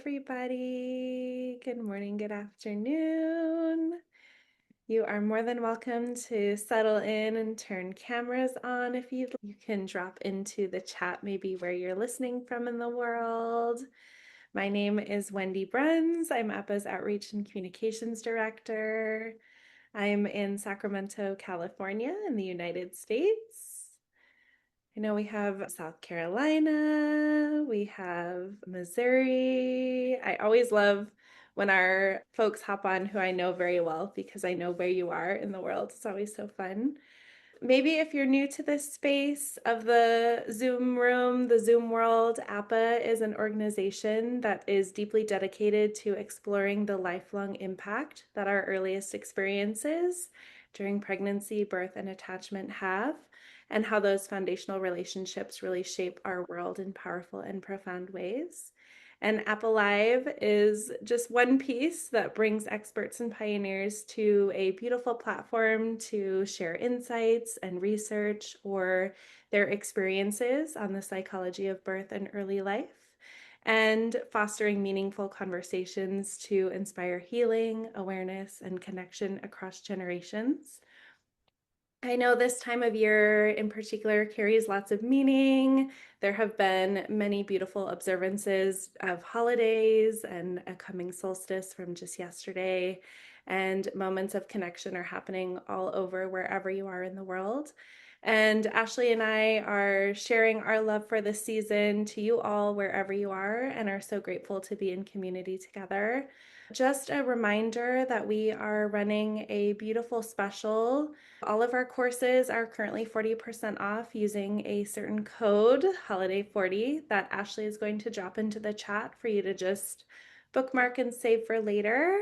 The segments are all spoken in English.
everybody. Good morning, good afternoon. You are more than welcome to settle in and turn cameras on if you'd like. You can drop into the chat maybe where you're listening from in the world. My name is Wendy Bruns. I'm APPA's Outreach and Communications Director. I'm in Sacramento, California in the United States. I know we have South Carolina, we have Missouri. I always love when our folks hop on who I know very well because I know where you are in the world. It's always so fun. Maybe if you're new to this space of the Zoom room, the Zoom world, APPAH is an organization that is deeply dedicated to exploring the lifelong impact that our earliest experiences during pregnancy, birth, and attachment have, and how those foundational relationships really shape our world in powerful and profound ways. And APPAH Live is just one piece that brings experts and pioneers to a beautiful platform to share insights and research or their experiences on the psychology of birth and early life, and fostering meaningful conversations to inspire healing, awareness, and connection across generations. I know this time of year in particular carries lots of meaning. There have been many beautiful observances of holidays and a coming solstice from just yesterday, and moments of connection are happening all over wherever you are in the world. And Ashley and I are sharing our love for this season to you all wherever you are, and are so grateful to be in community together. Just a reminder that we are running a beautiful special. All of our courses are currently 40% off using a certain code, Holiday40, that Ashley is going to drop into the chat for you to just bookmark and save for later.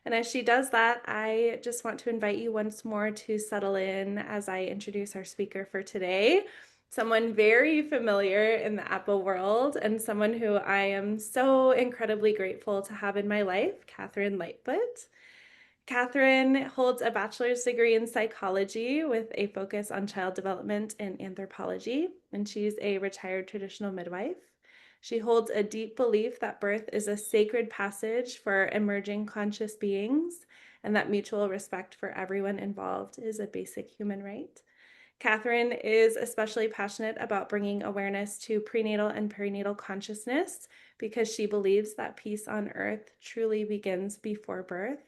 And as she does that, I just want to invite you once more to settle in as I introduce our speaker for today. Someone very familiar in the APPAH world and someone who I am so incredibly grateful to have in my life, Catherine Lightfoot. Catherine holds a bachelor's degree in psychology with a focus on child development and anthropology, and she's a retired traditional midwife. She holds a deep belief that birth is a sacred passage for emerging conscious beings, and that mutual respect for everyone involved is a basic human right. Catherine is especially passionate about bringing awareness to prenatal and perinatal consciousness because she believes that peace on earth truly begins before birth,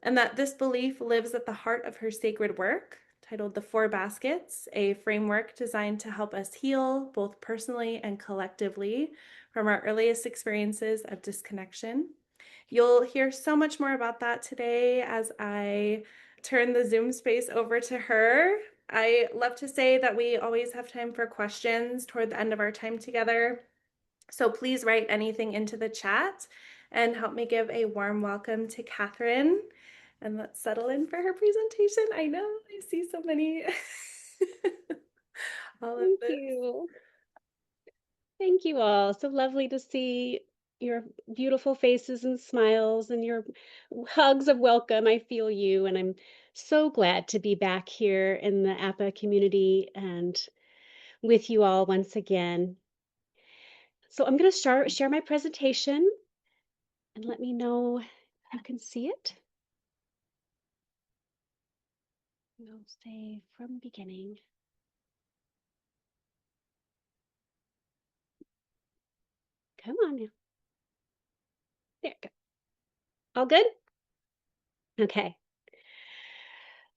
and that this belief lives at the heart of her sacred work, titled The Four Baskets, a framework designed to help us heal, both personally and collectively, from our earliest experiences of disconnection. You'll hear so much more about that today as I turn the Zoom space over to her. I love to say that we always have time for questions toward the end of our time together. So please write anything into the chat and help me give a warm welcome to Catherine. And let's settle in for her presentation. I know, I see so many, all of Thank this. you. Thank you all. So lovely to see your beautiful faces and smiles and your hugs of welcome. I feel you, and I'm so glad to be back here in the APPA community and with you all once again. So I'm going to share my presentation and let me know if you can see it. We'll say from beginning. Come on now. There we go. All good? Okay.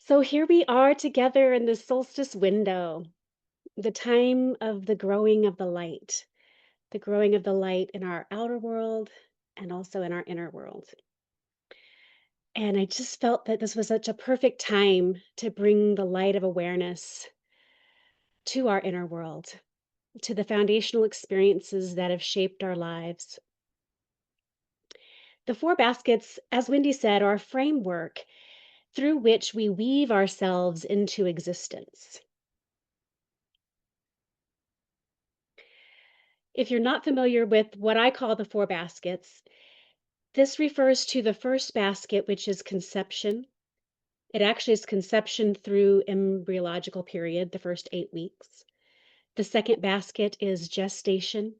So here we are together in the solstice window, the time of the growing of the light in our outer world and also in our inner world. And I just felt that this was such a perfect time to bring the light of awareness to our inner world, to the foundational experiences that have shaped our lives. The four baskets, as Wendy said, are a framework through which we weave ourselves into existence. If you're not familiar with what I call the four baskets, this refers to the first basket, which is conception. It actually is conception through embryological period, the first 8 weeks. The second basket is gestation.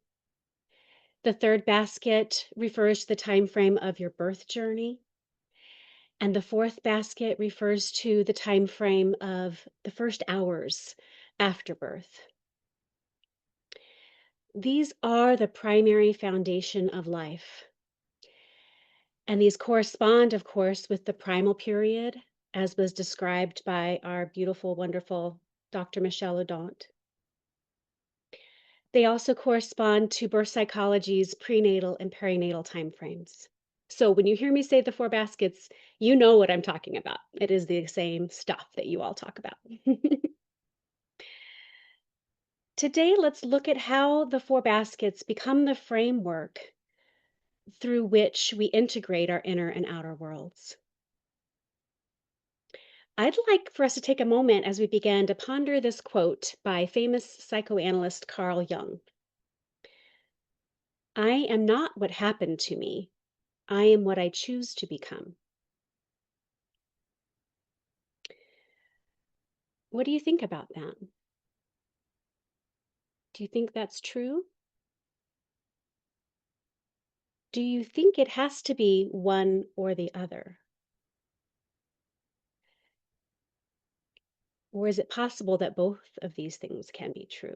The third basket refers to the time frame of your birth journey. And the fourth basket refers to the time frame of the first hours after birth. These are the primary foundation of life. And these correspond, of course, with the primal period, as was described by our beautiful, wonderful Dr. Michelle Odont. They also correspond to birth psychology's prenatal and perinatal timeframes. So when you hear me say the four baskets, you know what I'm talking about. It is the same stuff that you all talk about. Today, let's look at how the four baskets become the framework through which we integrate our inner and outer worlds. I'd like for us to take a moment as we begin to ponder this quote by famous psychoanalyst Carl Jung. I am not what happened to me. I am what I choose to become. What do you think about that? Do you think that's true? Do you think it has to be one or the other? Or is it possible that both of these things can be true?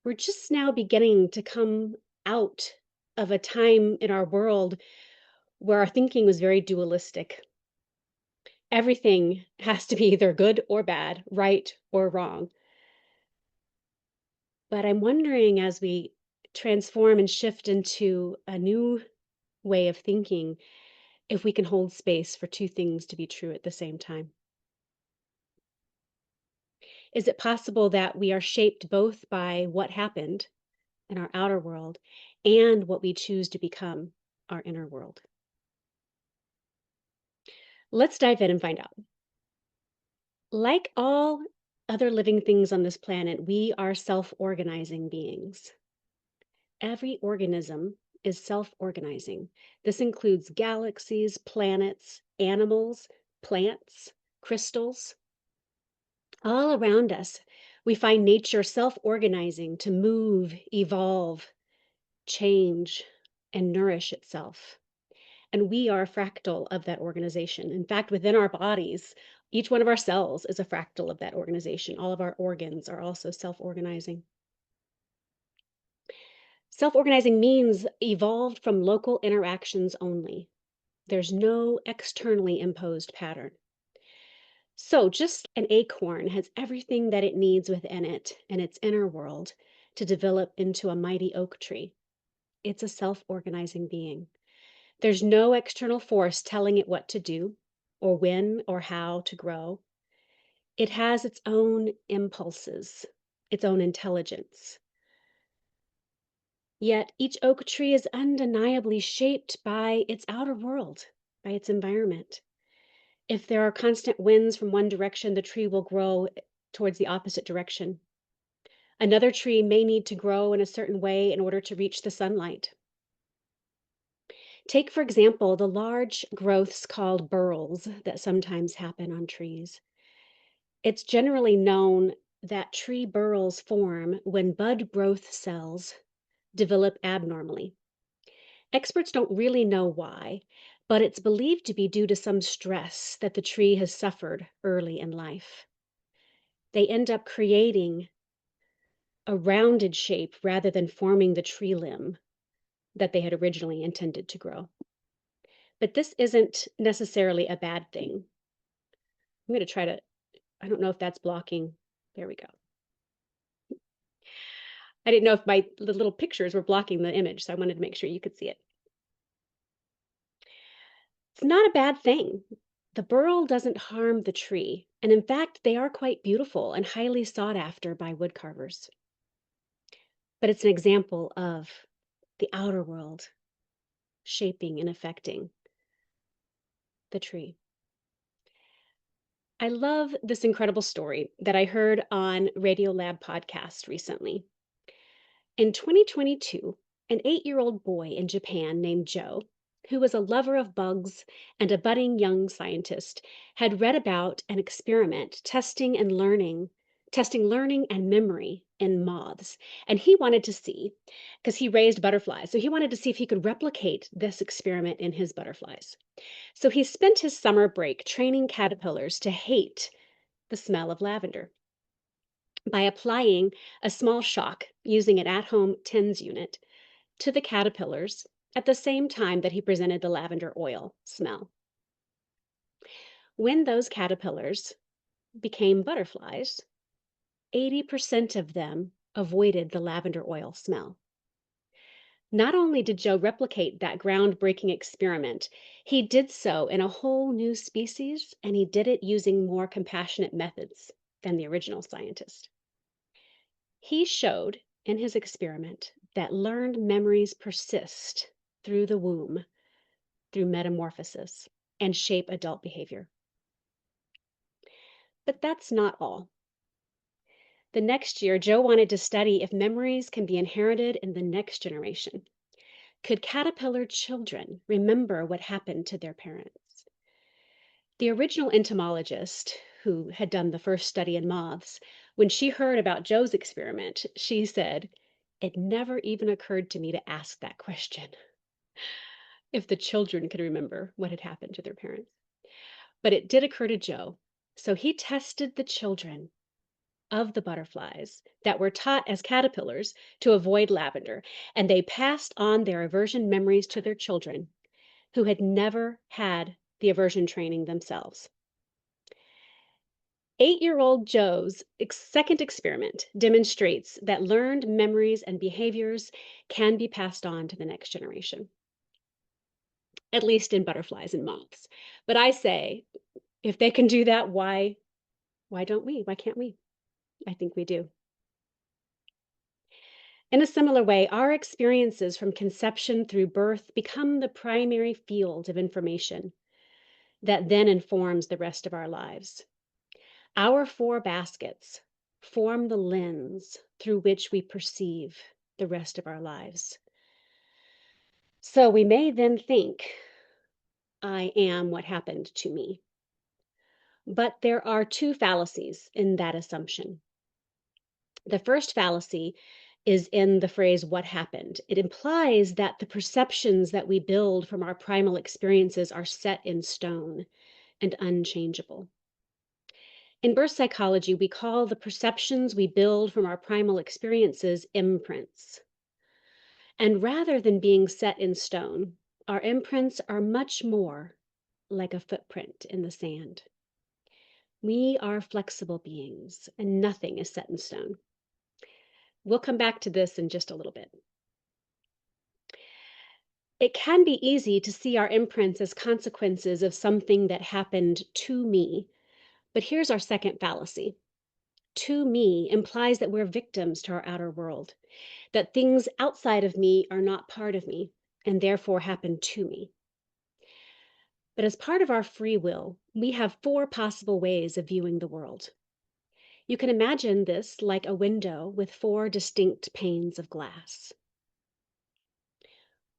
We're just now beginning to come out of a time in our world where our thinking was very dualistic. Everything has to be either good or bad, right or wrong. But I'm wondering, as we transform and shift into a new way of thinking, if we can hold space for two things to be true at the same time. Is it possible that we are shaped both by what happened in our outer world and what we choose to become, our inner world? Let's dive in and find out. Like all other living things on this planet, we are self-organizing beings. Every organism is self-organizing. This includes galaxies, planets, animals, plants, crystals. All around us, we find nature self-organizing to move, evolve, change, and nourish itself. And we are a fractal of that organization. In fact, within our bodies, each one of our cells is a fractal of that organization. All of our organs are also self-organizing. Self-organizing means evolved from local interactions only. There's no externally imposed pattern. So just an acorn has everything that it needs within it and its inner world to develop into a mighty oak tree. It's a self-organizing being. There's no external force telling it what to do or when or how to grow. It has its own impulses, its own intelligence. Yet each oak tree is undeniably shaped by its outer world, by its environment. If there are constant winds from one direction, the tree will grow towards the opposite direction. Another tree may need to grow in a certain way in order to reach the sunlight. Take, for example, the large growths called burls that sometimes happen on trees. It's generally known that tree burls form when bud growth cells develop abnormally. Experts don't really know why, but it's believed to be due to some stress that the tree has suffered early in life. They end up creating a rounded shape rather than forming the tree limb that they had originally intended to grow. But this isn't necessarily a bad thing. I'm going to try to, I don't know if that's blocking. There we go. I didn't know if the little pictures were blocking the image, so I wanted to make sure you could see it. It's not a bad thing. The burl doesn't harm the tree, and in fact, they are quite beautiful and highly sought after by woodcarvers. But it's an example of the outer world shaping and affecting the tree. I love this incredible story that I heard on Radiolab podcast recently. In 2022, an 8-year-old boy in Japan named Joe, who was a lover of bugs and a budding young scientist, had read about an experiment testing and learning testing learning and memory in moths. And he wanted to see, because he raised butterflies, so he wanted to see if he could replicate this experiment in his butterflies. So he spent his summer break training caterpillars to hate the smell of lavender by applying a small shock using an at home TENS unit to the caterpillars at the same time that he presented the lavender oil smell. When those caterpillars became butterflies, 80% of them avoided the lavender oil smell. Not only did Joe replicate that groundbreaking experiment, he did so in a whole new species, and he did it using more compassionate methods than the original scientist. He showed in his experiment that learned memories persist through the womb, through metamorphosis, and shape adult behavior. But that's not all. The next year, Joe wanted to study if memories can be inherited in the next generation. Could caterpillar children remember what happened to their parents? The original entomologist, who had done the first study in moths, when she heard about Joe's experiment, she said, "It never even occurred to me to ask that question, if the children could remember what had happened to their parents." But it did occur to Joe. So he tested the children of the butterflies that were taught as caterpillars to avoid lavender, and they passed on their aversion memories to their children who had never had the aversion training themselves. 8-year-old Joe's second experiment demonstrates that learned memories and behaviors can be passed on to the next generation, at least in butterflies and moths. But I say, if they can do that, why don't we? Why can't we? I think we do. In a similar way, our experiences from conception through birth become the primary field of information that then informs the rest of our lives. Our 4 baskets form the lens through which we perceive the rest of our lives. So we may then think, I am what happened to me. But there are 2 fallacies in that assumption. The first fallacy is in the phrase, what happened? It implies that the perceptions that we build from our primal experiences are set in stone and unchangeable. In birth psychology, we call the perceptions we build from our primal experiences imprints. And rather than being set in stone, our imprints are much more like a footprint in the sand. We are flexible beings, and nothing is set in stone. We'll come back to this in just a little bit. It can be easy to see our imprints as consequences of something that happened to me. But here's our second fallacy. To me implies that we're victims to our outer world, that things outside of me are not part of me and therefore happen to me. But as part of our free will, we have 4 possible ways of viewing the world. You can imagine this like a window with 4 distinct panes of glass.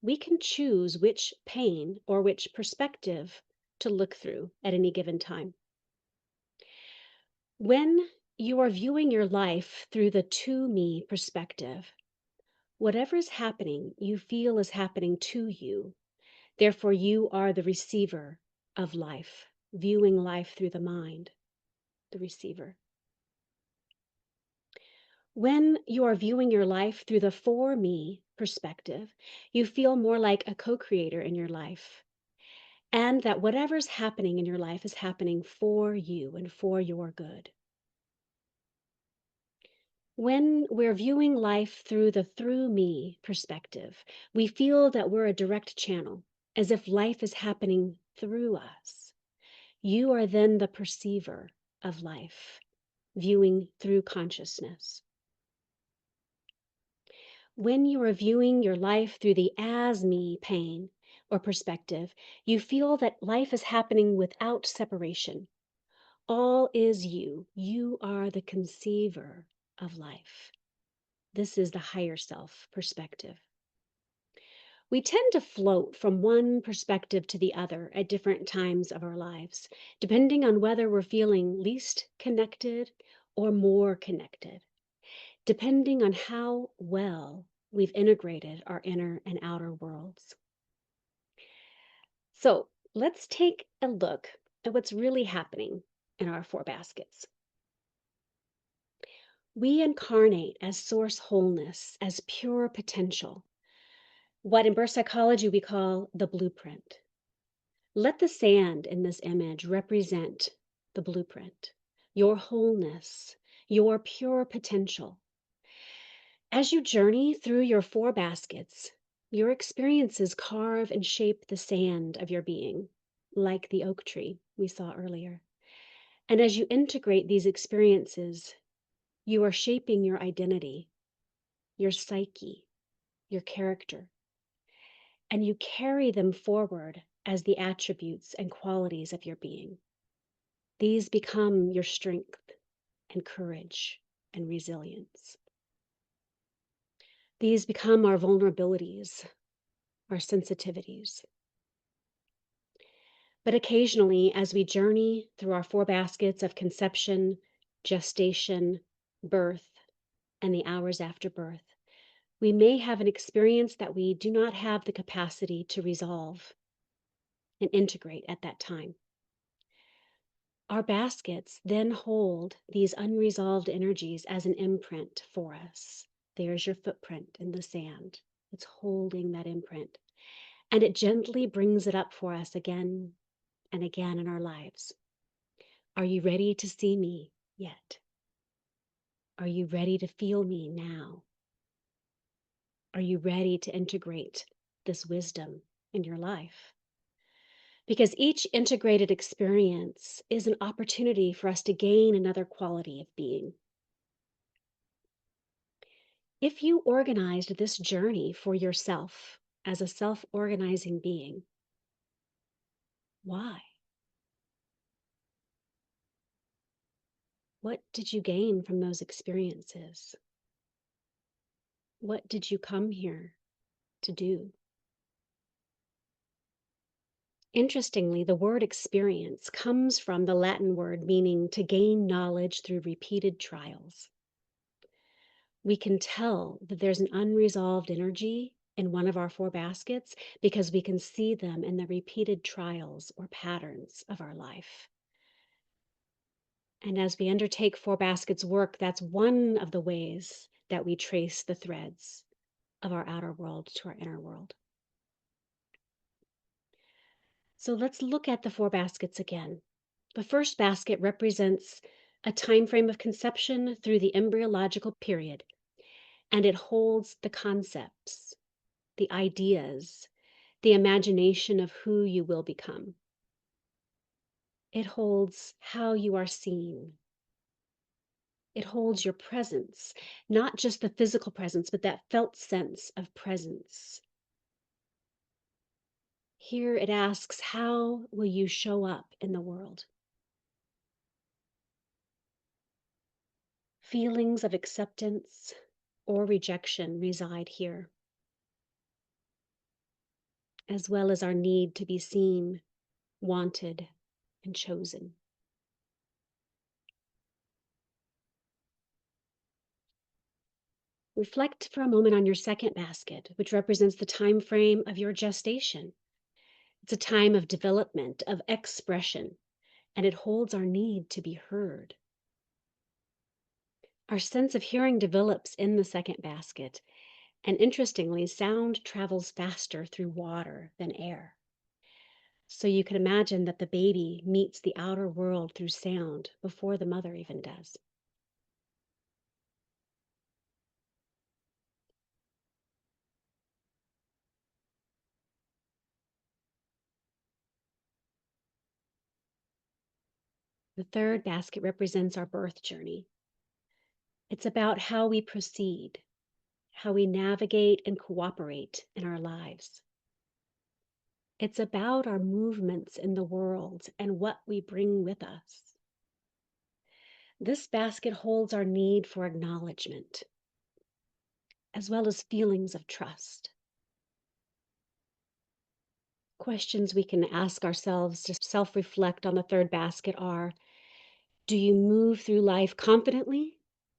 We can choose which pane or which perspective to look through at any given time. When you are viewing your life through the to me perspective, whatever is happening, you feel is happening to you. Therefore, you are the receiver of life, viewing life through the mind, the receiver. When you are viewing your life through the for me perspective, you feel more like a co-creator in your life, and that whatever's happening in your life is happening for you and for your good. When we're viewing life through the through me perspective, we feel that we're a direct channel, as if life is happening through us. You are then the perceiver of life, viewing through consciousness. When you are viewing your life through the as me pane or perspective, you feel that life is happening without separation. All is you. You are the conceiver of life. This is the higher self perspective. We tend to float from one perspective to the other at different times of our lives, depending on whether we're feeling least connected or more connected, depending on how well we've integrated our inner and outer worlds. So let's take a look at what's really happening in our four baskets. We incarnate as source wholeness, as pure potential, what in birth psychology we call the blueprint. Let the sand in this image represent the blueprint, your wholeness, your pure potential. As you journey through your four baskets, your experiences carve and shape the sand of your being, like the oak tree we saw earlier. And as you integrate these experiences, you are shaping your identity, your psyche, your character, and you carry them forward as the attributes and qualities of your being. These become your strength and courage and resilience. These become our vulnerabilities, our sensitivities. But occasionally, as we journey through our four baskets of conception, gestation, birth, and the hours after birth, we may have an experience that we do not have the capacity to resolve and integrate at that time. Our baskets then hold these unresolved energies as an imprint for us. There's your footprint in the sand. It's holding that imprint. And it gently brings it up for us again and again in our lives. Are you ready to see me yet? Are you ready to feel me now? Are you ready to integrate this wisdom in your life? Because each integrated experience is an opportunity for us to gain another quality of being. If you organized this journey for yourself as a self-organizing being, why? What did you gain from those experiences? What did you come here to do? Interestingly, the word experience comes from the Latin word meaning to gain knowledge through repeated trials. We can tell that there's an unresolved energy in one of our four baskets because we can see them in the repeated trials or patterns of our life. And as we undertake four baskets work, that's one of the ways that we trace the threads of our outer world to our inner world. So let's look at the four baskets again. The first basket represents a time frame of conception through the embryological period, and it holds the concepts, the ideas, the imagination of who you will become. It holds how you are seen. It holds your presence, not just the physical presence, but that felt sense of presence. Here it asks, how will you show up in the world? Feelings of acceptance or rejection reside here, as well as our need to be seen, wanted, and chosen. Reflect for a moment on your second basket, which represents the time frame of your gestation. It's a time of development, of expression, and it holds our need to be heard. Our sense of hearing develops in the second basket, and interestingly, sound travels faster through water than air. So you can imagine that the baby meets the outer world through sound before the mother even does. The third basket represents our birth journey. It's about how we proceed, how we navigate and cooperate in our lives. It's about our movements in the world and what we bring with us. This basket holds our need for acknowledgement, as well as feelings of trust. Questions we can ask ourselves to self-reflect on the third basket are, Do you move through life confidently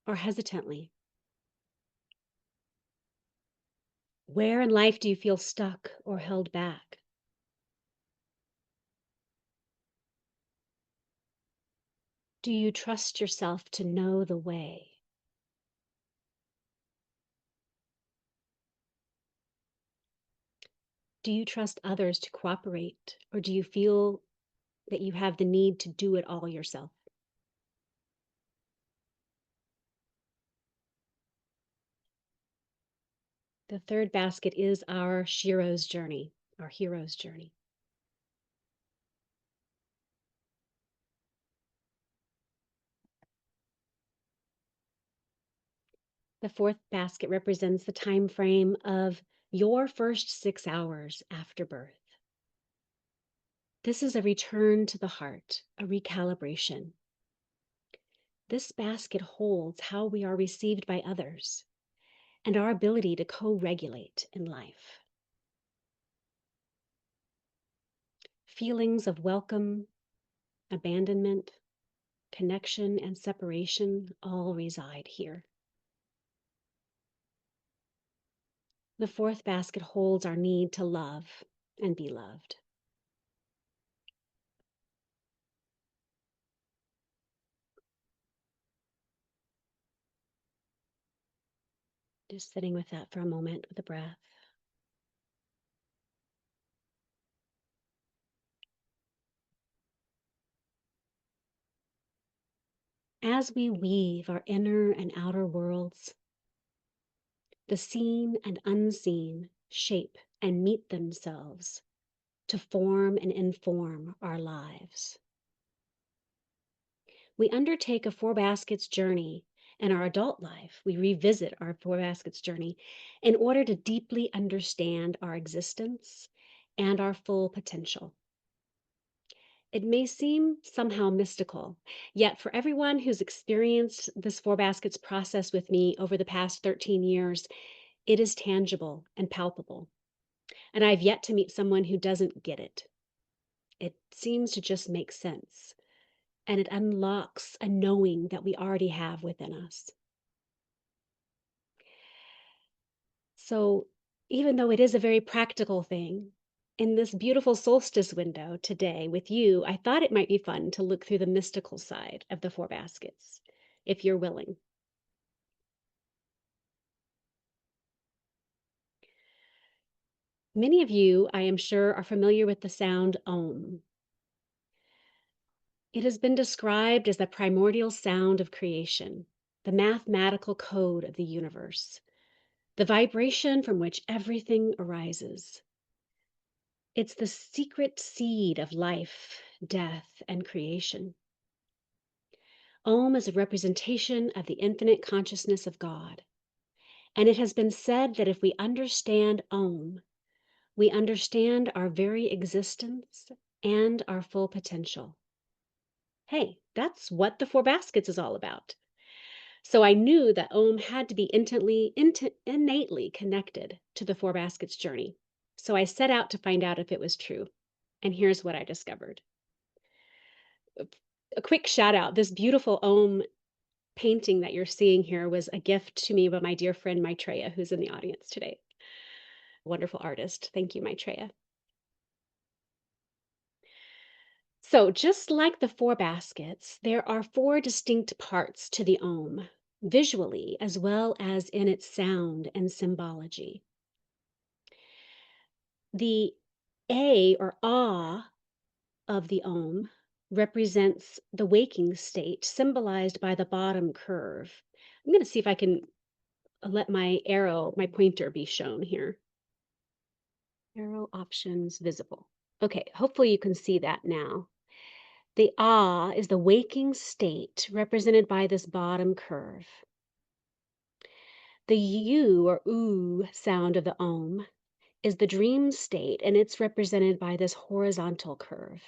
or hesitantly? Where in life do you feel stuck or held back? Do you trust yourself to know the way? Do you trust others to cooperate, or do you feel that you have the need to do it all yourself? The third basket is our Shiro's journey, our hero's journey. The fourth basket represents the time frame of your first 6 hours after birth. This is a return to the heart, a recalibration. This basket holds how we are received by others and our ability to co-regulate in life. Feelings of welcome, abandonment, connection, and separation all reside here. The fourth basket holds our need to love and be loved. Just sitting with that for a moment with a breath. As we weave our inner and outer worlds, the seen and unseen shape and meet themselves to form and inform our lives. We undertake a four baskets journey in our adult life. We revisit our four baskets journey in order to deeply understand our existence and our full potential. It may seem somehow mystical, yet for everyone who's experienced this four baskets process with me over the past 13 years, it is tangible and palpable. And I've yet to meet someone who doesn't get it. It seems to just make sense, and it unlocks a knowing that we already have within us. So, even though it is a very practical thing, in this beautiful solstice window today with you, I thought it might be fun to look through the mystical side of the four baskets, if you're willing. Many of you, I am sure, are familiar with the sound Om. It has been described as the primordial sound of creation, the mathematical code of the universe, the vibration from which everything arises. It's the secret seed of life, death, and creation. Om is a representation of the infinite consciousness of God. And it has been said that if we understand Om, we understand our very existence and our full potential. Hey, that's what the Four Baskets is all about. So I knew that Om had to be innately connected to the Four Baskets journey. So I set out to find out if it was true. And here's what I discovered. A quick shout out. This beautiful Om painting that you're seeing here was a gift to me by my dear friend Maitreya, who's in the audience today. Wonderful artist. Thank you, Maitreya. So just like the four baskets, there are four distinct parts to the Om, visually as well as in its sound and symbology. The A or Ah of the Om represents the waking state, symbolized by the bottom curve. I'm going to see if I can let my arrow, my pointer be shown here. Arrow options visible. Okay, hopefully you can see that now. The Ah is the waking state represented by this bottom curve. The U or Oo sound of the Om is the dream state, and it's represented by this horizontal curve.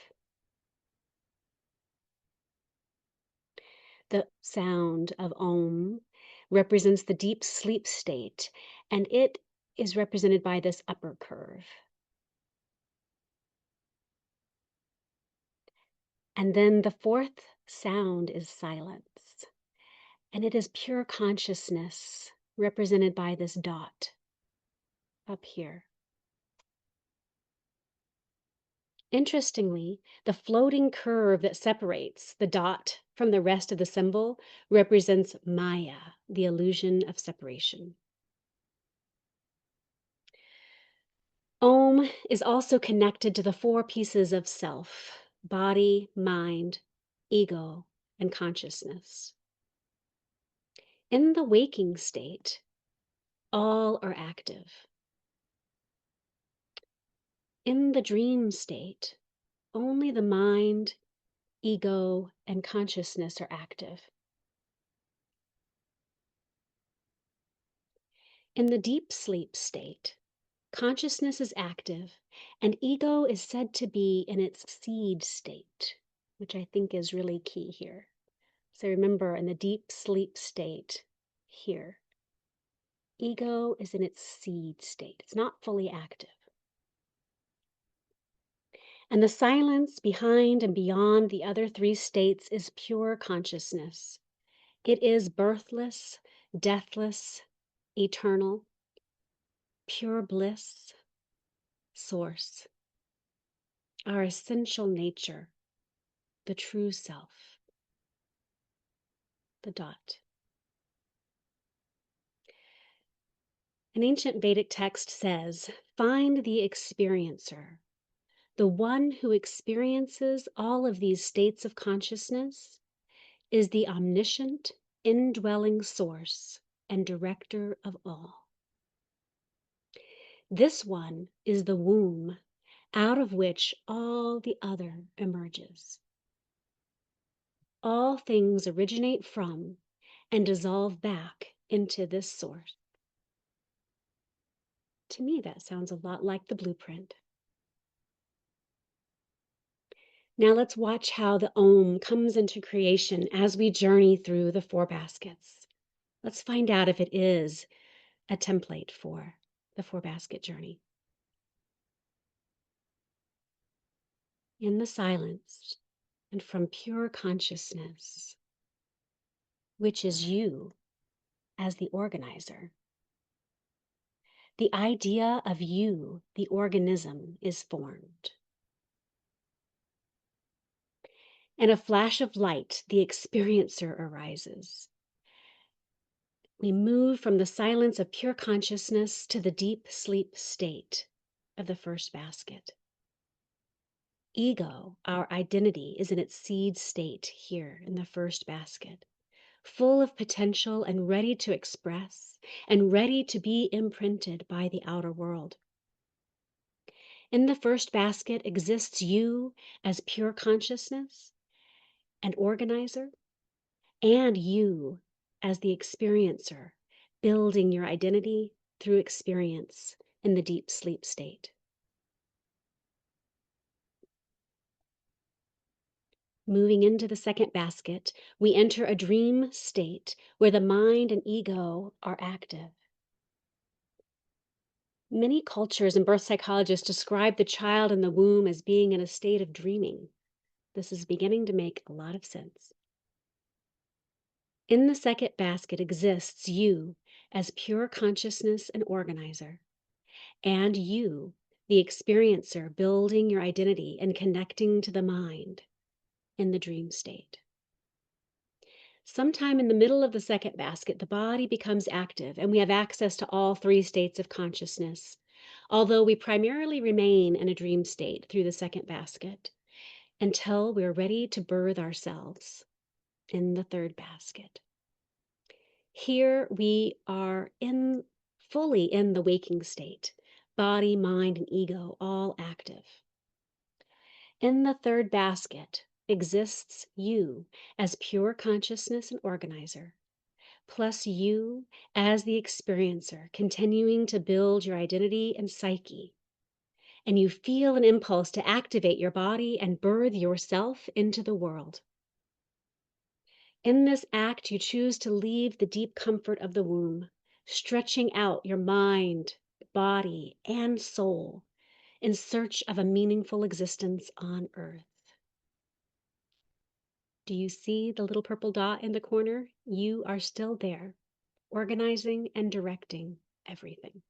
The sound of Om represents the deep sleep state, and it is represented by this upper curve. And then the fourth Sound is silence, and it is pure consciousness represented by this dot up here. Interestingly, the floating curve that separates the dot from the rest of the symbol represents Maya, the illusion of separation. Om is also connected to the four pieces of self: body, mind, ego, and consciousness. In the waking state, all are active. In the dream state, only the mind, ego, and consciousness are active. In the deep sleep state, consciousness is active and ego is said to be in its seed state, which I think is really key here. So remember, in the deep sleep state here, ego is in its seed state. It's not fully active. And the silence behind and beyond the other three states is pure consciousness. It is birthless, deathless, eternal, pure bliss, source, our essential nature, the true self, the dot. An ancient Vedic text says, "Find the experiencer, the one who experiences all of these states of consciousness is the omniscient, indwelling source and director of all. This one is the womb out of which all the other emerges. All things originate from and dissolve back into this source." To me, that sounds a lot like the blueprint. Now let's watch how the Om comes into creation as we journey through the four baskets. Let's find out if it is a template for the four basket journey. In the silence and from pure consciousness, which is you as the organizer, the idea of you, the organism, is formed. In a flash of light, the experiencer arises. We move from the silence of pure consciousness to the deep sleep state of the first basket. Ego, our identity, is in its seed state here in the first basket, full of potential and ready to express and ready to be imprinted by the outer world. In the first basket exists you as pure consciousness and organizer, and you as the experiencer, building your identity through experience in the deep sleep state. Moving into the second basket, we enter a dream state where the mind and ego are active. Many cultures and birth psychologists describe the child in the womb as being in a state of dreaming. This is beginning to make a lot of sense. In the second basket exists you as pure consciousness and organizer, and you, the experiencer, building your identity and connecting to the mind in the dream state. Sometime in the middle of the second basket, the body becomes active and we have access to all three states of consciousness, although we primarily remain in a dream state through the second basket until we're ready to birth ourselves in the third basket. Here we are fully in the waking state, body, mind, and ego all active. In the third basket exists you as pure consciousness and organizer, plus you as the experiencer, continuing to build your identity and psyche. And you feel an impulse to activate your body and birth yourself into the world. In this act, you choose to leave the deep comfort of the womb, stretching out your mind, body, and soul in search of a meaningful existence on earth. Do you see the little purple dot in the corner? You are still there, organizing and directing everything.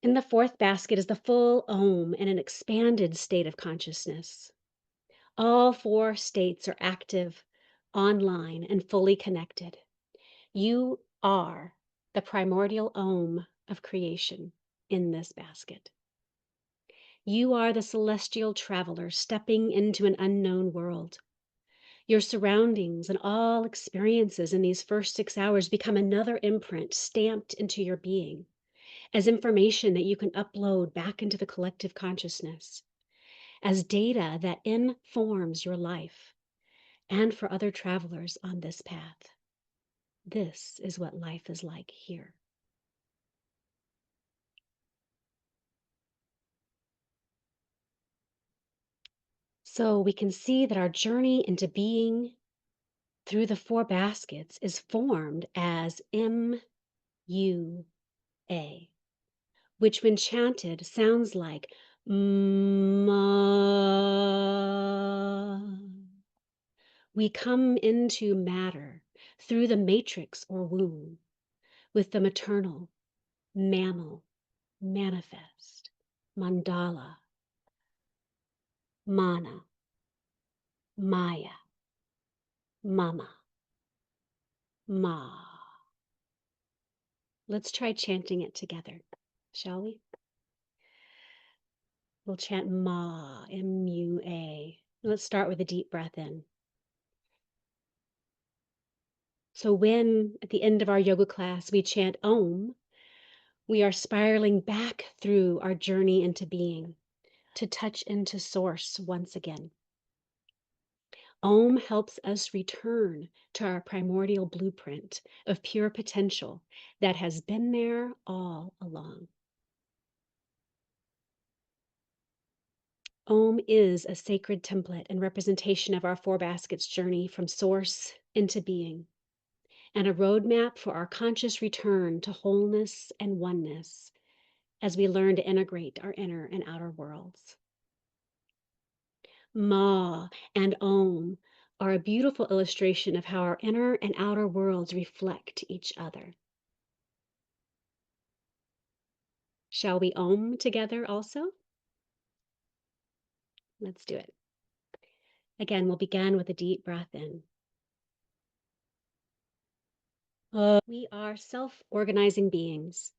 In the fourth basket is the full Om in an expanded state of consciousness. All four states are active, online, and fully connected. You are the primordial Om of creation in this basket. You are the celestial traveler stepping into an unknown world. Your surroundings and all experiences in these first 6 hours become another imprint stamped into your being as information that you can upload back into the collective consciousness, as data that informs your life and for other travelers on this path. This is what life is like here. So we can see that our journey into being through the four baskets is formed as MUA, which when chanted sounds like Ma. We come into matter through the matrix or womb with the maternal, mammal, manifest, mandala, mana, maya, mama, ma. Let's try chanting it together, shall we? We'll chant Ma, M-U-A. Let's start with a deep breath in. So when, at the end of our yoga class, we chant Om, we are spiraling back through our journey into being to touch into Source once again. Om helps us return to our primordial blueprint of pure potential that has been there all along. Om is a sacred template and representation of our four baskets journey from Source into being, and a roadmap for our conscious return to wholeness and oneness as we learn to integrate our inner and outer worlds. Ma and Om are a beautiful illustration of how our inner and outer worlds reflect each other. Shall we Om together also? Let's do it. Again, we'll begin with a deep breath in. We are self-organizing beings.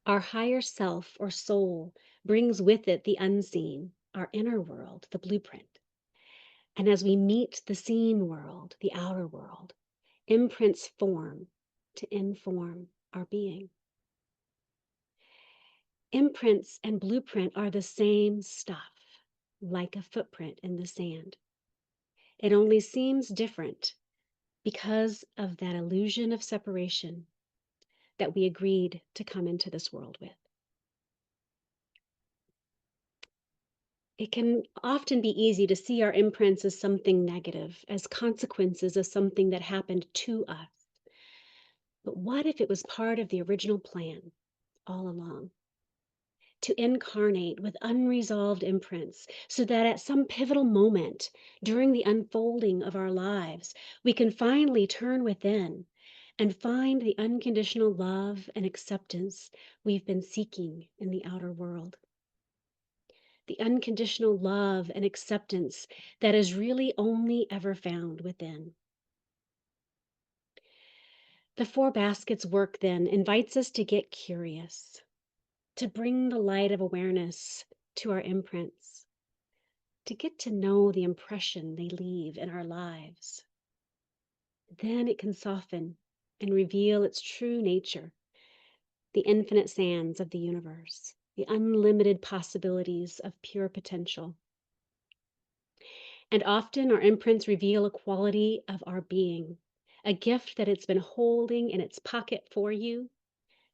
Our higher self or soul brings with it the unseen, our inner world, the blueprint. And as we meet the seen world, the outer world, imprints form to inform our being. Imprints and blueprint are the same stuff, like a footprint in the sand. It only seems different because of that illusion of separation that we agreed to come into this world with. It can often be easy to see our imprints as something negative, as consequences of something that happened to us. But what if it was part of the original plan all along? To incarnate with unresolved imprints so that at some pivotal moment during the unfolding of our lives, we can finally turn within and find the unconditional love and acceptance we've been seeking in the outer world. The unconditional love and acceptance that is really only ever found within. The Four Baskets work then invites us to get curious, to bring the light of awareness to our imprints, to get to know the impression they leave in our lives. Then it can soften and reveal its true nature, the infinite sands of the universe, the unlimited possibilities of pure potential. And often our imprints reveal a quality of our being, a gift that it's been holding in its pocket for you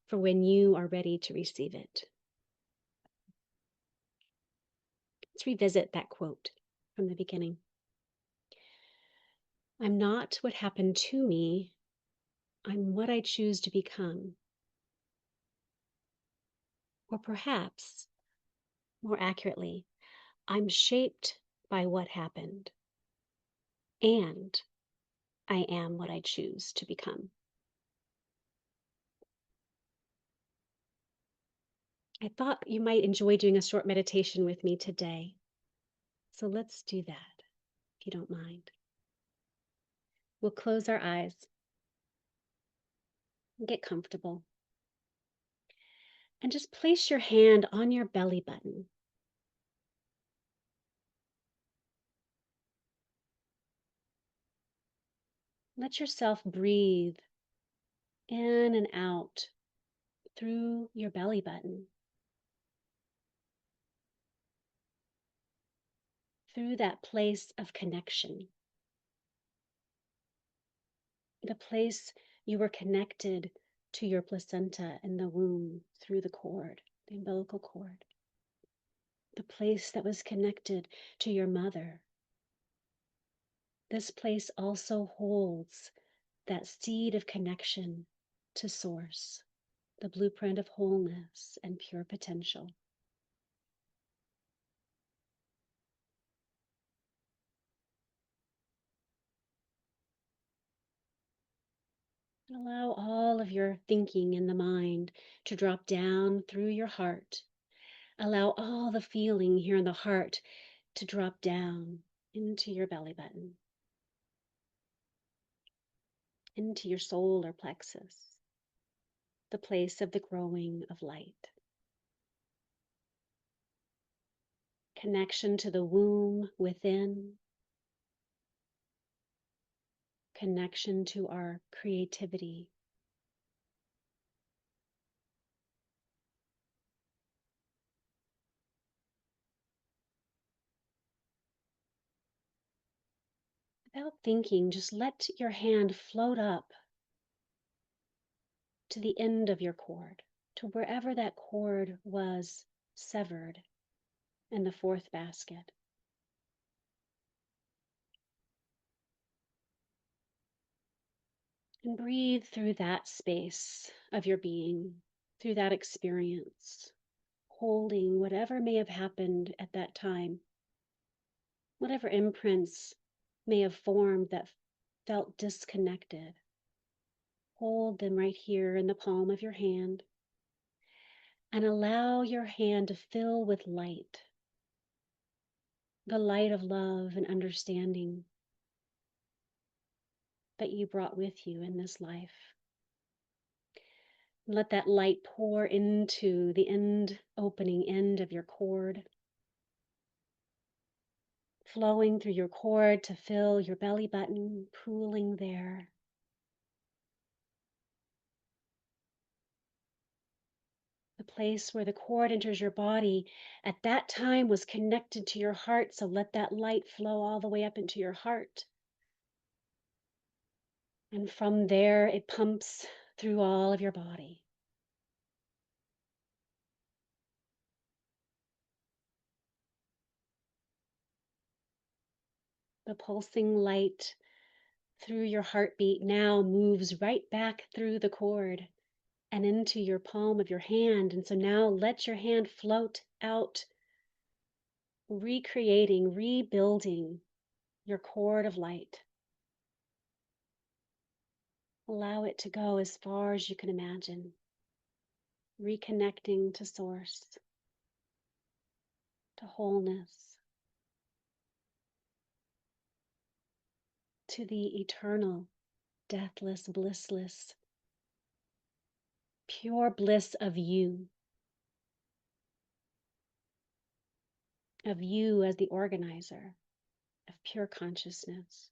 for when you are ready to receive it. Let's revisit that quote from the beginning. I'm not what happened to me. I'm what I choose to become. Or perhaps, more accurately, I'm shaped by what happened, and I am what I choose to become. I thought you might enjoy doing a short meditation with me today. So let's do that, if you don't mind. We'll close our eyes and get comfortable. And just place your hand on your belly button. Let yourself breathe in and out through your belly button, through that place of connection, the place you were connected to your placenta in the womb through the cord, the umbilical cord, the place that was connected to your mother. This place also holds that seed of connection to Source, the blueprint of wholeness and pure potential. Allow all of your thinking in the mind to drop down through your heart. Allow all the feeling here in the heart to drop down into your belly button, into your solar plexus, the place of the growing of light. Connection to the womb within, connection to our creativity. Without thinking, just let your hand float up to the end of your cord, to wherever that cord was severed in the fourth basket. And breathe through that space of your being, through that experience, holding whatever may have happened at that time, whatever imprints may have formed that felt disconnected. Hold them right here in the palm of your hand and allow your hand to fill with light, the light of love and understanding that you brought with you in this life. Let that light pour into the opening end of your cord, flowing through your cord to fill your belly button, pooling there. The place where the cord enters your body at that time was connected to your heart, so let that light flow all the way up into your heart. And from there, it pumps through all of your body. The pulsing light through your heartbeat now moves right back through the cord and into your palm of your hand. And so now let your hand float out, recreating, rebuilding your cord of light. Allow it to go as far as you can imagine, reconnecting to Source, to wholeness, to the eternal, deathless, blissless, pure bliss of you as the organizer of pure consciousness.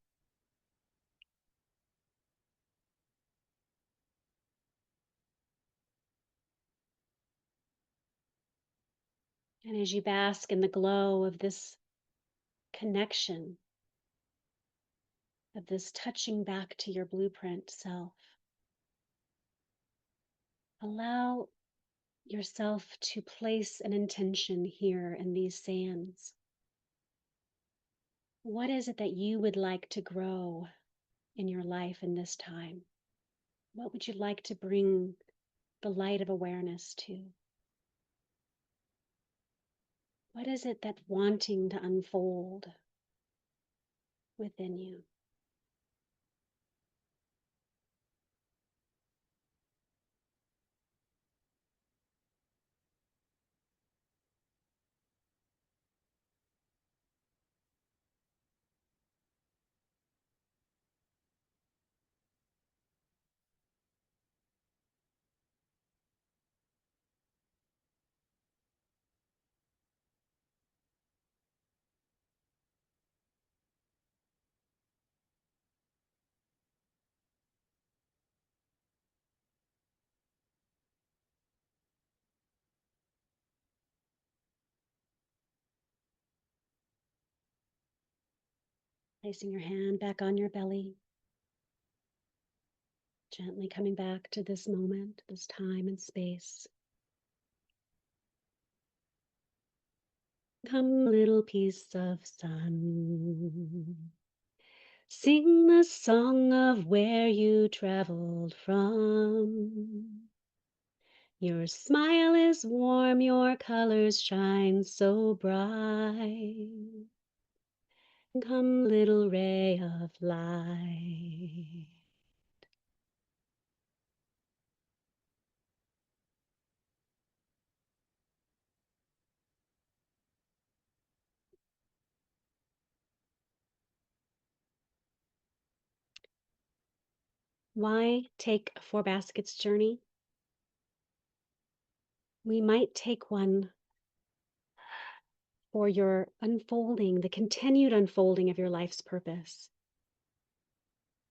And as you bask in the glow of this connection, of this touching back to your blueprint self, allow yourself to place an intention here in these sands. What is it that you would like to grow in your life in this time? What would you like to bring the light of awareness to? What is it that's wanting to unfold within you? Placing your hand back on your belly, gently coming back to this moment, this time and space. Come, little piece of sun. Sing the song of where you traveled from. Your smile is warm, your colors shine so bright. Come, little ray of light. Why take a Four Baskets journey? We might take one for your unfolding, the continued unfolding of your life's purpose.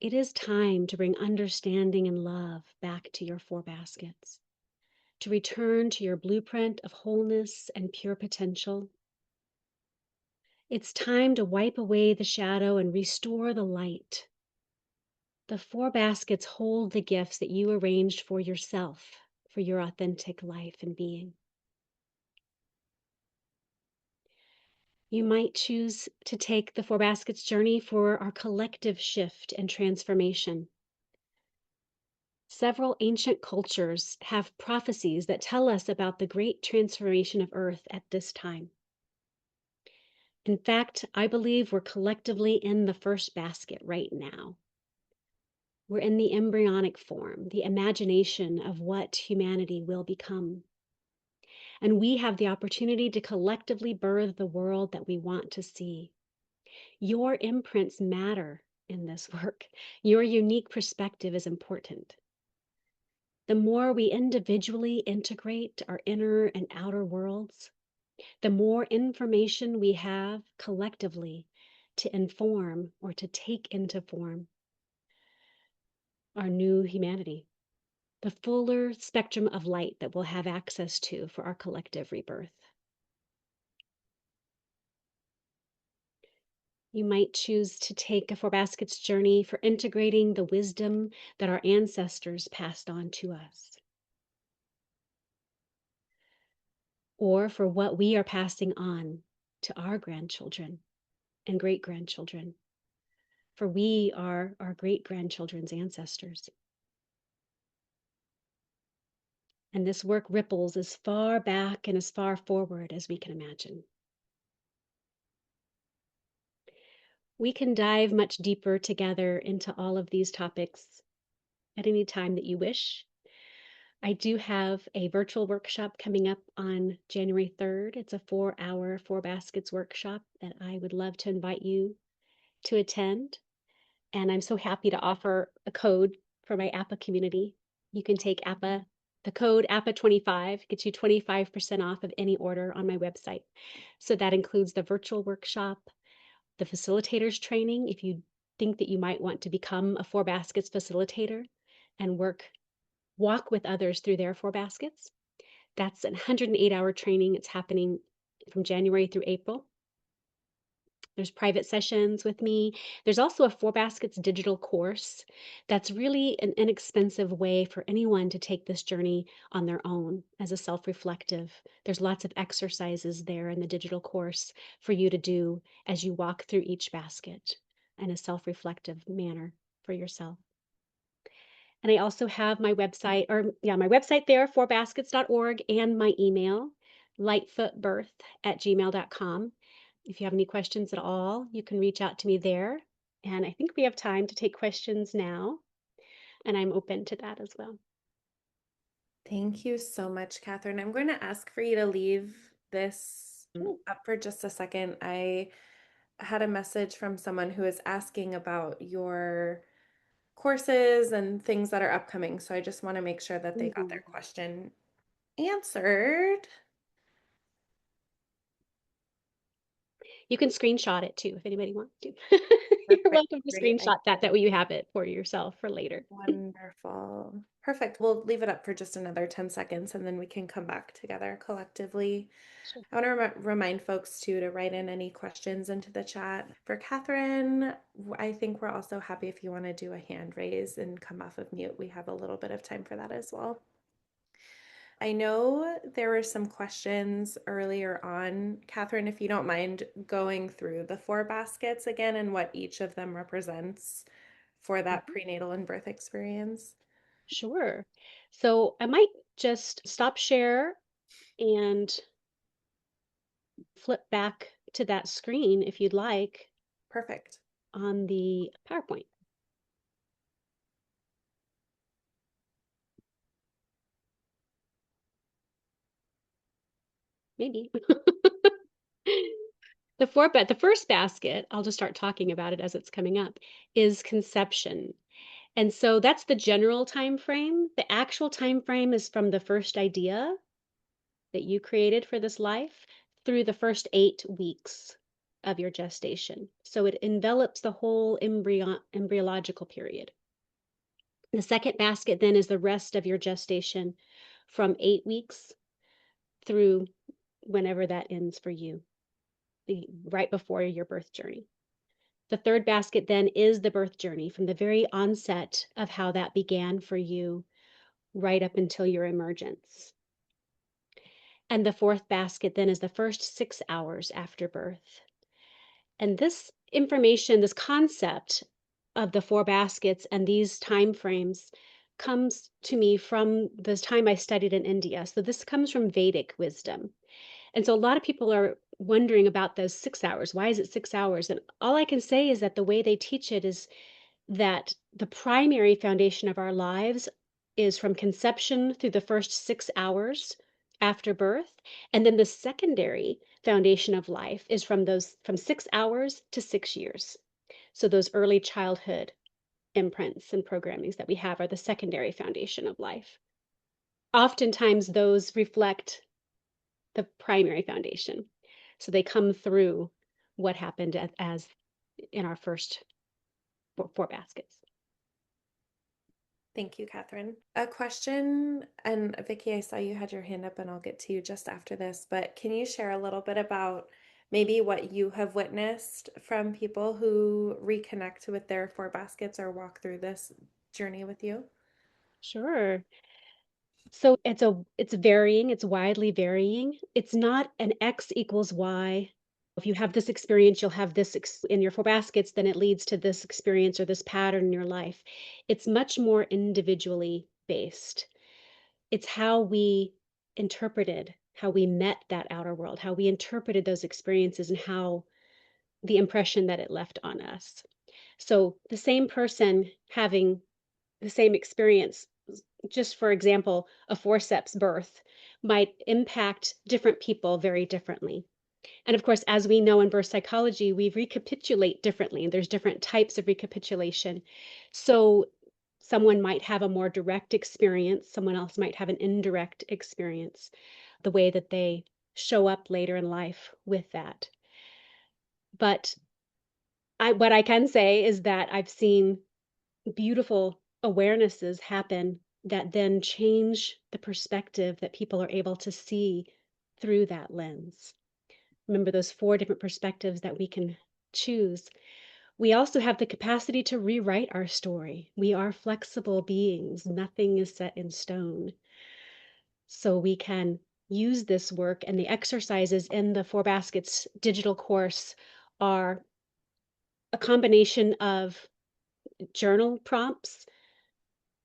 It is time to bring understanding and love back to your four baskets, to return to your blueprint of wholeness and pure potential. It's time to wipe away the shadow and restore the light. The four baskets hold the gifts that you arranged for yourself, for your authentic life and being. You might choose to take the Four Baskets journey for our collective shift and transformation. Several ancient cultures have prophecies that tell us about the great transformation of Earth at this time. In fact, I believe we're collectively in the first basket right now. We're in the embryonic form, the imagination of what humanity will become. And we have the opportunity to collectively birth the world that we want to see. Your imprints matter in this work. Your unique perspective is important. The more we individually integrate our inner and outer worlds, the more information we have collectively to inform or to take into form our new humanity, the fuller spectrum of light that we'll have access to for our collective rebirth. You might choose to take a Four Baskets journey for integrating the wisdom that our ancestors passed on to us, or for what we are passing on to our grandchildren and great grandchildren, for we are our great grandchildren's ancestors. And this work ripples as far back and as far forward as we can imagine. We can dive much deeper together into all of these topics at any time that you wish. I do have a virtual workshop coming up on January 3rd. It's a 4-hour Four Baskets workshop that I would love to invite you to attend. And I'm so happy to offer a code for my APPA community. You can take APPA, the code APPA25 gets you 25% off of any order on my website. So that includes the virtual workshop, the facilitators training, if you think that you might want to become a Four Baskets facilitator and walk with others through their four baskets. That's a 108-hour training. It's happening from January through April. There's private sessions with me. There's also a Four Baskets digital course that's really an inexpensive way for anyone to take this journey on their own as a self-reflective. There's lots of exercises there in the digital course for you to do as you walk through each basket in a self-reflective manner for yourself. And I also have my website, my website there, fourbaskets.org, and my email. lightfootbirth@gmail.com. If you have any questions at all, you can reach out to me there. And I think we have time to take questions now, and I'm open to that as well. Thank you so much, Catherine. I'm going to ask for you to leave this Mm. up for just a second. I had a message from someone who is asking about your courses and things that are upcoming. So I just want to make sure that they got their Mhm. question answered. You can screenshot it too if anybody wants to. You're Perfect. welcome to Great. screenshot that. That way you have it for yourself for later. Wonderful. Perfect. We'll leave it up for just another 10 seconds and then we can come back together collectively. Sure. I want to remind folks too to write in any questions into the chat. For Catherine, I think we're also happy if you want to do a hand raise and come off of mute. We have a little bit of time for that as well. I know there were some questions earlier on. Catherine, if you don't mind going through the four baskets again and what each of them represents for that Mhm. prenatal and birth experience. Sure. So I might just stop share and flip back to that screen if you'd like Perfect. on the PowerPoint. Maybe. The first basket, I'll just start talking about it as it's coming up, is conception. And so that's the general time frame. The actual time frame is from the first idea that you created for this life through the first 8 weeks of your gestation. So it envelops the whole embryological period. The second basket then is the rest of your gestation from 8 weeks through whenever that ends for you, right before your birth journey. The third basket then is the birth journey from the very onset of how that began for you right up until your emergence. And the fourth basket then is the first 6 hours after birth. And this information, this concept of the four baskets and these time frames comes to me from the time I studied in India. So this comes from Vedic wisdom. And so a lot of people are wondering about those 6 hours. Why is it 6 hours? And all I can say is that the way they teach it is that the primary foundation of our lives is from conception through the first 6 hours after birth. And then the secondary foundation of life is from 6 hours to 6 years. So those early childhood imprints and programmings that we have are the secondary foundation of life. Oftentimes, those reflect the primary foundation. So they come through what happened as in our first four baskets. Thank you, Catherine. A question, and Vicky, I saw you had your hand up, and I'll get to you just after this, but can you share a little bit about maybe what you have witnessed from people who reconnect with their four baskets or walk through this journey with you? Sure. So it's varying, it's widely varying. It's not an X equals Y. If you have this experience, you'll have this in your four baskets, then it leads to this experience or this pattern in your life. It's much more individually based. It's how we interpreted, how we met that outer world, how we interpreted those experiences and how the impression that it left on us. So the same person having the same experience, just for example, a forceps birth might impact different people very differently. And of course, as we know in birth psychology, we recapitulate differently, and there's different types of recapitulation. So someone might have a more direct experience, someone else might have an indirect experience, the way that they show up later in life with that. But what I can say is that I've seen beautiful awarenesses happen that then change the perspective that people are able to see through that lens. Remember those four different perspectives that we can choose. We also have the capacity to rewrite our story. We are flexible beings, nothing is set in stone. So we can use this work, and the exercises in the Four Baskets digital course are a combination of journal prompts,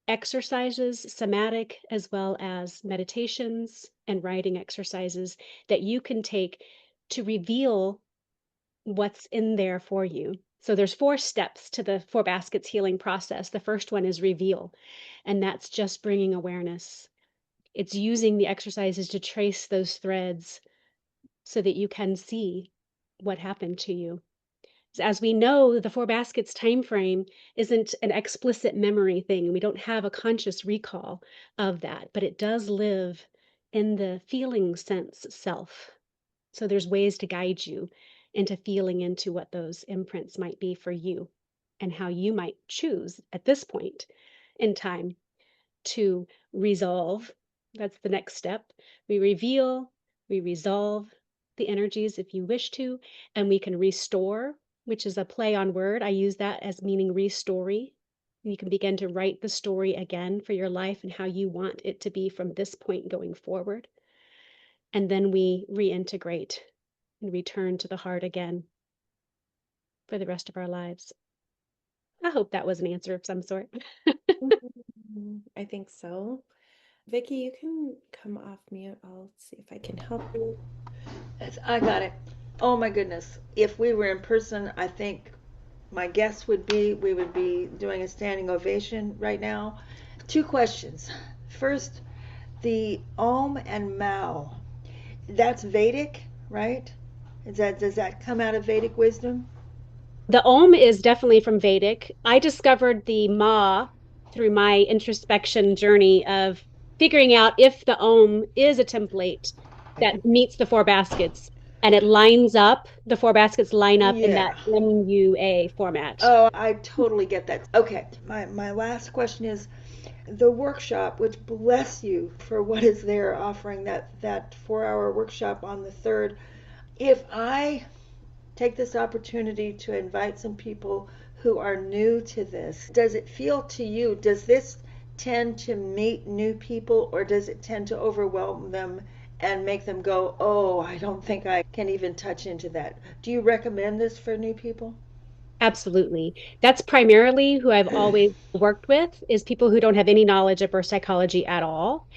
exercises, somatic as well as meditations and writing exercises that you can take to reveal what's in there for you. So there's 4 steps to the 4 baskets healing process. The first one is reveal, and that's just bringing awareness. It's using the exercises to trace those threads so that you can see what happened to you. As we know, the 4 baskets time frame isn't an explicit memory thing. We don't have a conscious recall of that, but it does live in the feeling sense self. So there's ways to guide you into feeling into what those imprints might be for you and how you might choose at this point in time to resolve. That's the next step. We reveal, we resolve the energies if you wish to, and we can restore, which is a play on word. I use that as meaning restory. You can begin to write the story again for your life and how you want it to be from this point going forward. And then we reintegrate and return to the heart again for the rest of our lives. I hope that was an answer of some sort. I think so. Vicky, you can come off mute. I'll see if I can help you. I got it. Oh my goodness. If we were in person, I think my guess would be we would be doing a standing ovation right now. Two questions. First, the Om and Mao. That's Vedic, right? Does that come out of Vedic wisdom? The Om is definitely from Vedic. I discovered the Ma through my introspection journey of figuring out if the Om is a template that meets the 4 baskets and it lines up, the 4 baskets line up in that Yeah. MUA format. Oh, I totally get that. Okay, my last question is the workshop, which bless you for what is there offering that 4 hour workshop on the 3rd. If I take this opportunity to invite some people who are new to this, does it feel to you, does this tend to meet new people or does it tend to overwhelm them and make them go, oh, I don't think I can even touch into that? Do you recommend this for new people? Absolutely. That's primarily who I've always worked with is people who don't have any knowledge of birth psychology at all.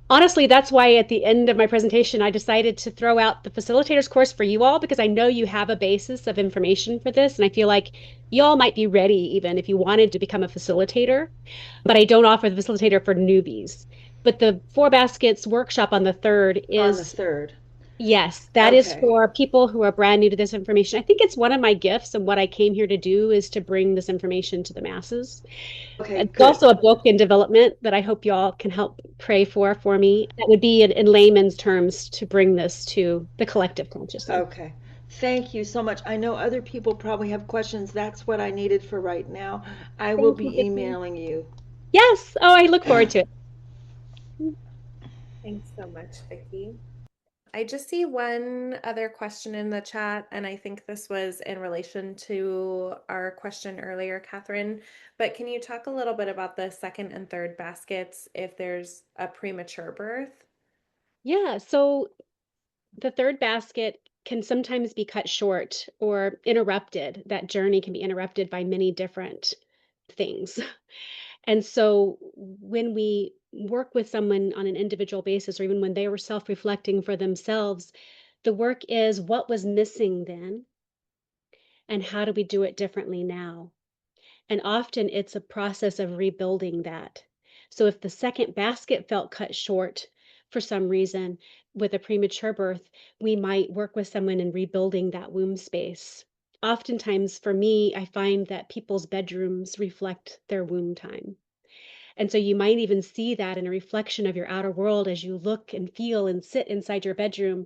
Honestly, that's why at the end of my presentation, I decided to throw out the facilitator's course for you all because I know you have a basis of information for this. And I feel like y'all might be ready even if you wanted to become a facilitator, but I don't offer the facilitator for newbies. But the 4 baskets workshop on the 3rd On the is, 3rd. yes, that is Okay. for people who are brand new to this information. I think it's one of my gifts and what I came here to do is to bring this information to the masses. Okay, It's good. also a book in development that I hope y'all can help pray for me. That would be in layman's terms to bring this to the collective consciousness. Okay. Thank you so much. I know other people probably have questions. That's what I needed for right now. I will Thank you, be Vicki. emailing you. Yes. Oh, I look forward to it. Thanks so much, Vicky. I just see one other question in the chat, and I think this was in relation to our question earlier, Catherine. But can you talk a little bit about the second and third baskets if there's a premature birth? Yeah. So the 3rd basket can sometimes be cut short or interrupted. That journey can be interrupted by many different things. And so when we work with someone on an individual basis, or even when they were self reflecting for themselves, the work is what was missing then and how do we do it differently now? And often it's a process of rebuilding that. So if the second basket felt cut short for some reason with a premature birth, we might work with someone in rebuilding that womb space. Oftentimes, for me, I find that people's bedrooms reflect their womb time. And so you might even see that in a reflection of your outer world as you look and feel and sit inside your bedroom.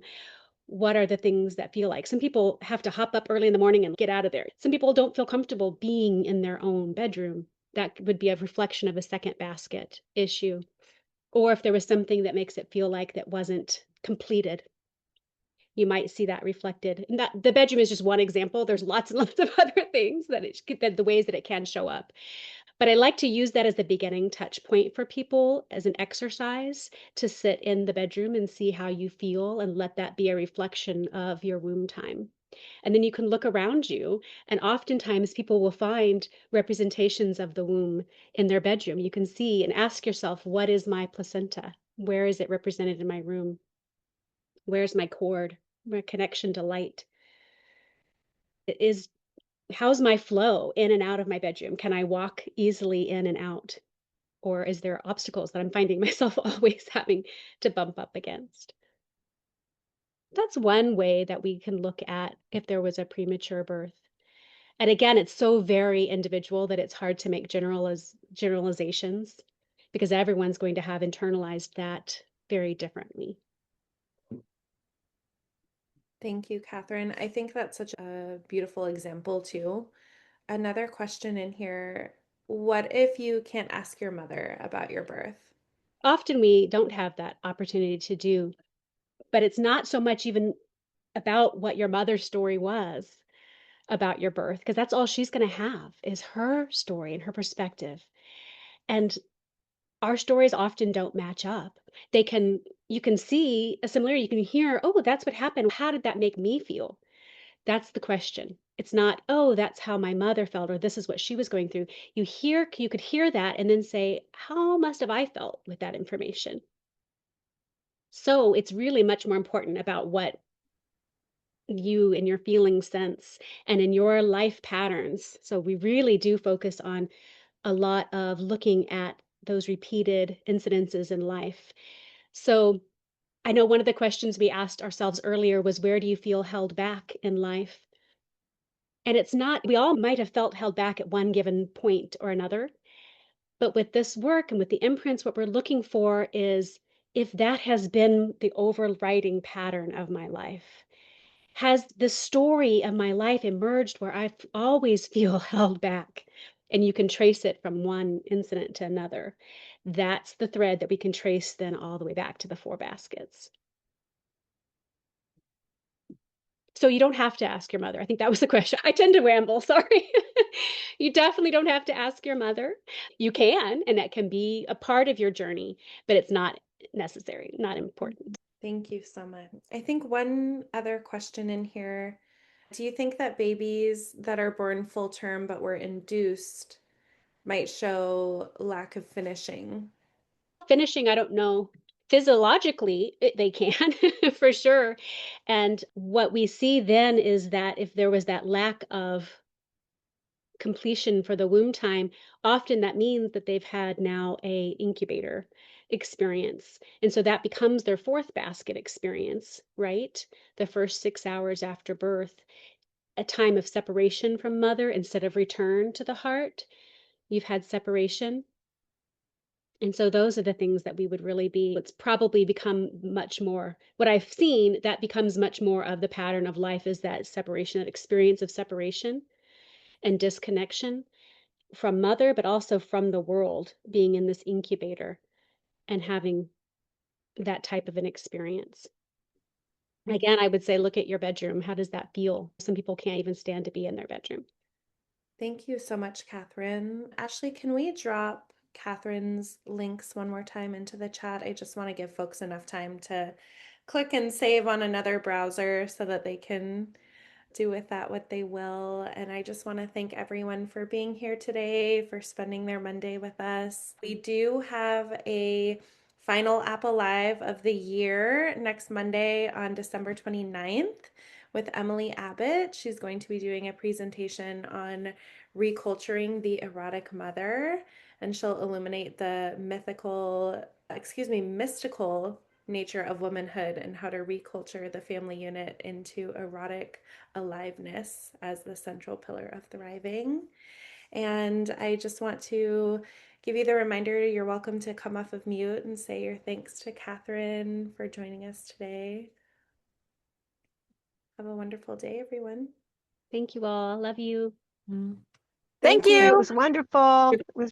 What are the things that feel like? Some people have to hop up early in the morning and get out of there. Some people don't feel comfortable being in their own bedroom. That would be a reflection of a second basket issue. Or if there was something that makes it feel like that wasn't completed, you might see that reflected. And that the bedroom is just one example. There's lots and lots of other things that the ways that it can show up. But I like to use that as the beginning touch point for people as an exercise to sit in the bedroom and see how you feel and let that be a reflection of your womb time. And then you can look around you, and oftentimes people will find representations of the womb in their bedroom. You can see and ask yourself, what is my placenta? Where is it represented in my room? Where's my cord? My connection to light? Is how's my flow in and out of my bedroom? Can I walk easily in and out? Or is there obstacles that I'm finding myself always having to bump up against? That's one way that we can look at if there was a premature birth. And again, it's so very individual that it's hard to make generalizations because everyone's going to have internalized that very differently. Thank you, Catherine. I think that's such a beautiful example, too. Another question in here, what if you can't ask your mother about your birth? Often we don't have that opportunity to do, but it's not so much even about what your mother's story was about your birth, because that's all she's going to have is her story and her perspective. And our stories often don't match up. You can see a similarity, you can hear, oh, that's what happened. How did that make me feel? That's the question. It's not, oh, that's how my mother felt, or this is what she was going through. You could hear that and then say, how must have I felt with that information? So it's really much more important about what you and your feeling sense and in your life patterns. So we really do focus on a lot of looking at those repeated incidences in life. So I know one of the questions we asked ourselves earlier was, where do you feel held back in life? And it's not, we all might have felt held back at one given point or another. But with this work and with the imprints, what we're looking for is if that has been the overriding pattern of my life. Has the story of my life emerged where I always feel held back? And you can trace it from one incident to another. That's the thread that we can trace then all the way back to the 4 baskets. So you don't have to ask your mother. I think that was the question. I tend to ramble, sorry. You definitely don't have to ask your mother. You can, and that can be a part of your journey, but it's not necessary, not important. Thank you so much. I think one other question in here, do you think that babies that are born full term but were induced might show lack of finishing? Finishing, I don't know. Physiologically, they can for sure. And what we see then is that if there was that lack of completion for the womb time, often that means that they've had now a incubator experience. And so that becomes their 4th basket experience, right? The first 6 hours after birth, a time of separation from mother instead of return to the heart. You've had separation. And so those are the things that we would really be, it's probably become much more, what I've seen, that becomes much more of the pattern of life is that separation, that experience of separation and disconnection from mother, but also from the world, being in this incubator and having that type of an experience. Again, I would say, look at your bedroom. How does that feel? Some people can't even stand to be in their bedroom. Thank you so much, Catherine. Ashley, can we drop Catherine's links one more time into the chat? I just want to give folks enough time to click and save on another browser so that they can do with that what they will. And I just want to thank everyone for being here today, for spending their Monday with us. We do have a final APPA Live of the year next Monday on December 29th with Emily Abbott. She's going to be doing a presentation on reculturing the erotic mother, and she'll illuminate the mystical nature of womanhood and how to reculture the family unit into erotic aliveness as the central pillar of thriving. And I just want to give you the reminder you're welcome to come off of mute and say your thanks to Catherine for joining us today. Have a wonderful day, everyone. Thank you all. Love you. Thank you. you. It was wonderful. It was